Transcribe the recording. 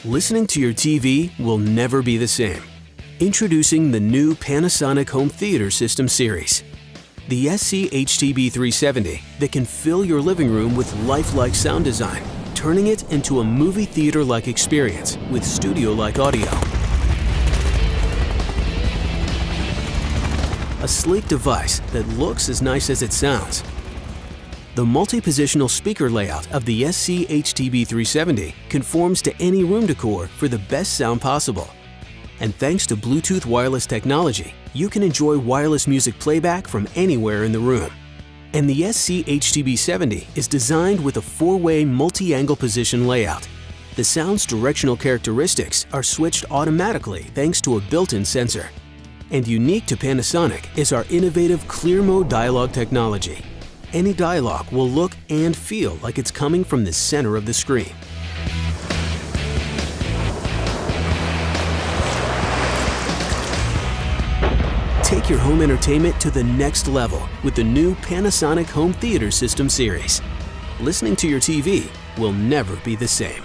Listening to your TV will never be the same. Introducing the new Panasonic Home Theater System Series. The SC-HTB370 that can fill your living room with lifelike sound design, turning it into a movie theater-like experience with studio-like audio. A sleek device that looks as nice as it sounds. The multi-positional speaker layout of the SC-HTB370 conforms to any room decor for the best sound possible. And thanks to Bluetooth wireless technology, you can enjoy wireless music playback from anywhere in the room. And the SC-HTB70 is designed with a 4-way multi-angle position layout. The sound's directional characteristics are switched automatically thanks to a built-in sensor. And unique to Panasonic is our innovative Clear Mode dialogue technology. Any dialogue will look and feel like it's coming from the center of the screen. Take your home entertainment to the next level with the new Panasonic Home Theater System Series. Listening to your TV will never be the same.